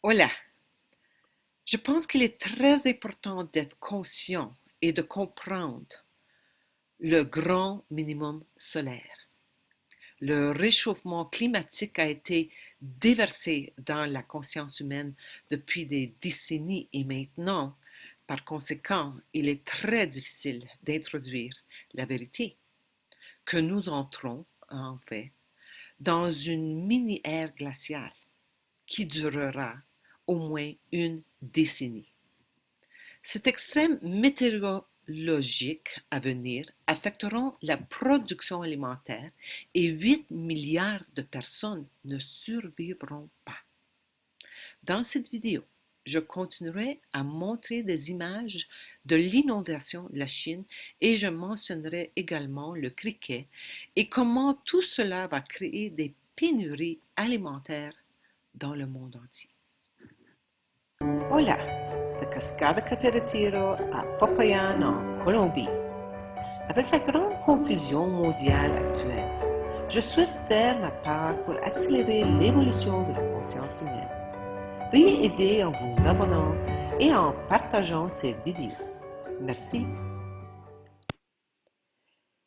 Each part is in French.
Hola, je pense qu'il est très important d'être conscient et de comprendre le grand minimum solaire. Le réchauffement climatique a été déversé dans la conscience humaine depuis des décennies et maintenant, par conséquent, il est très difficile d'introduire la vérité que nous entrons, en fait, dans une mini-ère glaciale qui durera au moins une décennie. Cet extrême météorologique à venir affecteront la production alimentaire et 8 milliards de personnes ne survivront pas. Dans cette vidéo, je continuerai à montrer des images de l'inondation de la Chine et je mentionnerai également le criquet et comment tout cela va créer des pénuries alimentaires dans le monde entier. Hola, de Cascada Café Retiro à Popayan en Colombie. Avec la grande confusion mondiale actuelle, je souhaite faire ma part pour accélérer l'évolution de la conscience humaine. Veuillez aider en vous abonnant et en partageant ces vidéos. Merci.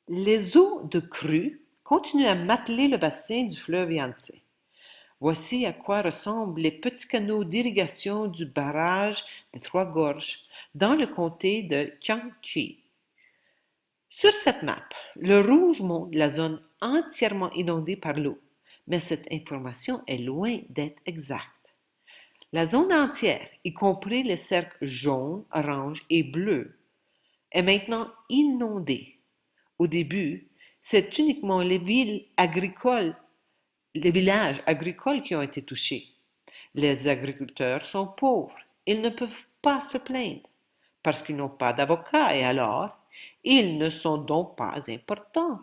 Les eaux de crue continuent à mateler le bassin du fleuve Yangtze. Voici à quoi ressemblent les petits canaux d'irrigation du barrage des Trois Gorges dans le comté de Jiangxi. Sur cette map, le rouge montre la zone entièrement inondée par l'eau, mais cette information est loin d'être exacte. La zone entière, y compris les cercles jaunes, oranges et bleus, est maintenant inondée. Au début, c'est uniquement les villages agricoles qui ont été touchés. Les agriculteurs sont pauvres, ils ne peuvent pas se plaindre parce qu'ils n'ont pas d'avocat et alors, ils ne sont donc pas importants.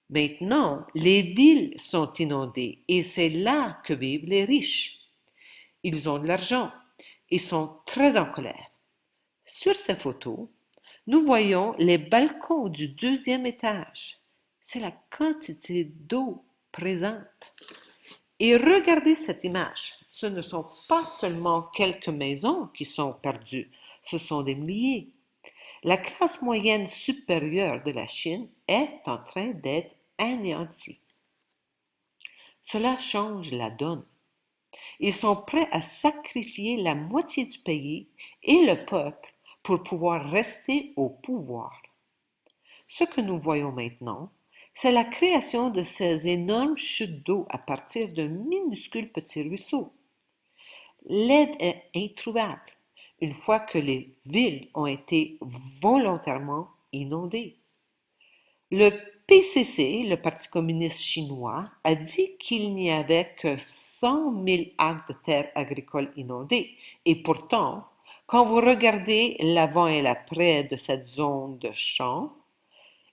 Maintenant, les villes sont inondées et c'est là que vivent les riches. Ils ont de l'argent et sont très en colère. Sur ces photos, nous voyons les balcons du deuxième étage. C'est la quantité d'eau présente. Et regardez cette image. Ce ne sont pas seulement quelques maisons qui sont perdues, ce sont des milliers. La classe moyenne supérieure de la Chine est en train d'être anéantie. Cela change la donne. Ils sont prêts à sacrifier la moitié du pays et le peuple pour pouvoir rester au pouvoir. Ce que nous voyons maintenant, c'est la création de ces énormes chutes d'eau à partir de minuscules petits ruisseaux. L'aide est introuvable une fois que les villes ont été volontairement inondées. Le PCC, le Parti communiste chinois, a dit qu'il n'y avait que 100 000 acres de terres agricoles inondées. Et pourtant, quand vous regardez l'avant et l'après de cette zone de champs,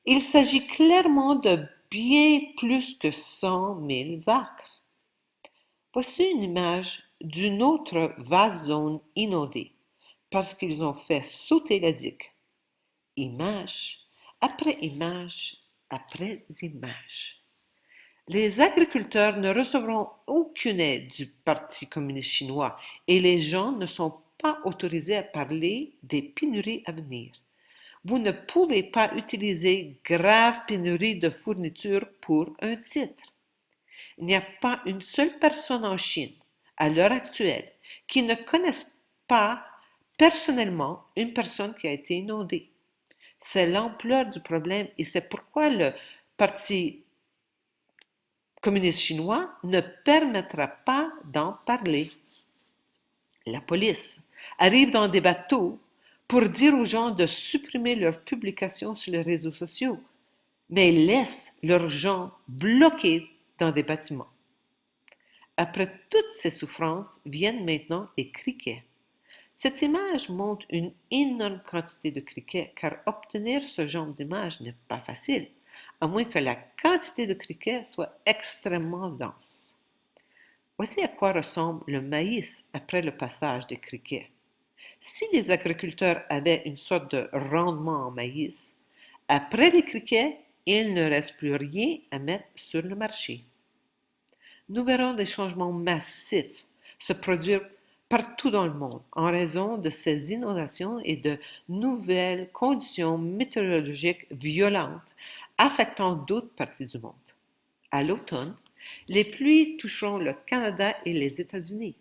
il s'agit clairement de bien plus que 100 000 acres. Voici une image d'une autre vaste zone inondée, parce qu'ils ont fait sauter la digue. Image après image après image. Les agriculteurs ne recevront aucune aide du Parti communiste chinois et les gens ne sont pas autorisés à parler des pénuries à venir. Vous ne pouvez pas utiliser grave pénurie de fournitures pour un titre. Il n'y a pas une seule personne en Chine, à l'heure actuelle, qui ne connaisse pas personnellement une personne qui a été inondée. C'est l'ampleur du problème et c'est pourquoi le Parti communiste chinois ne permettra pas d'en parler. La police arrive dans des bateaux pour dire aux gens de supprimer leurs publications sur les réseaux sociaux, mais ils laissent leurs gens bloqués dans des bâtiments. Après toutes ces souffrances viennent maintenant les criquets. Cette image montre une énorme quantité de criquets car obtenir ce genre d'image n'est pas facile, à moins que la quantité de criquets soit extrêmement dense. Voici à quoi ressemble le maïs après le passage des criquets. Si les agriculteurs avaient une sorte de rendement en maïs, après les criquets, il ne reste plus rien à mettre sur le marché. Nous verrons des changements massifs se produire partout dans le monde en raison de ces inondations et de nouvelles conditions météorologiques violentes affectant d'autres parties du monde. À l'automne, les pluies toucheront le Canada et les États-Unis.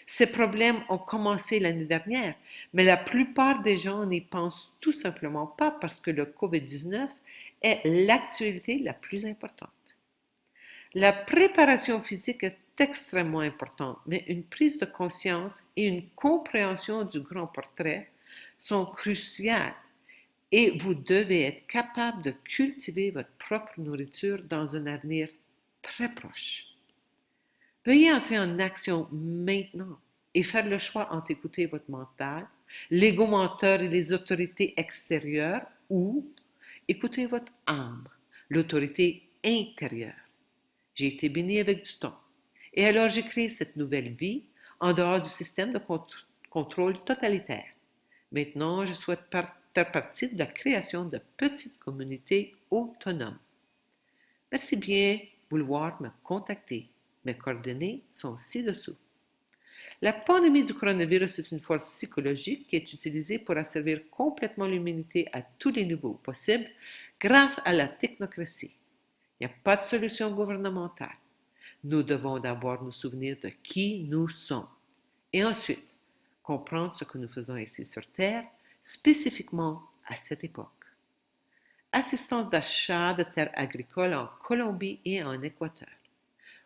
Ces problèmes ont commencé l'année dernière, mais la plupart des gens n'y pensent tout simplement pas parce que le COVID-19 est l'actualité la plus importante. La préparation physique est extrêmement importante, mais une prise de conscience et une compréhension du grand portrait sont cruciales et vous devez être capable de cultiver votre propre nourriture dans un avenir très proche. Veuillez entrer en action maintenant et faire le choix entre écouter votre mental, l'ego menteur et les autorités extérieures ou écouter votre âme, l'autorité intérieure. J'ai été béni avec du temps. Et alors j'ai créé cette nouvelle vie en dehors du système de contrôle totalitaire. Maintenant, je souhaite faire partie de la création de petites communautés autonomes. Merci bien vouloir me contacter. Mes coordonnées sont ci-dessous. La pandémie du coronavirus est une force psychologique qui est utilisée pour asservir complètement l'humanité à tous les niveaux possibles grâce à la technocratie. Il n'y a pas de solution gouvernementale. Nous devons d'abord nous souvenir de qui nous sommes et ensuite comprendre ce que nous faisons ici sur Terre, spécifiquement à cette époque. Assistance d'achat de terres agricoles en Colombie et en Équateur.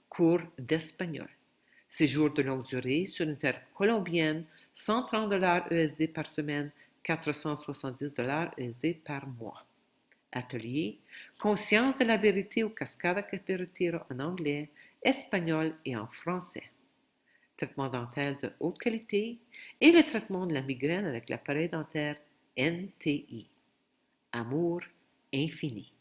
Cours d'espagnol. Séjour de longue durée sur une terre colombienne, 130 USD par semaine, 470 USD par mois. Atelier, conscience de la vérité aux cascades Capiretiro en anglais, espagnol et en français. Traitement dentaire de haute qualité et le traitement de la migraine avec l'appareil dentaire NTI. Amour infini.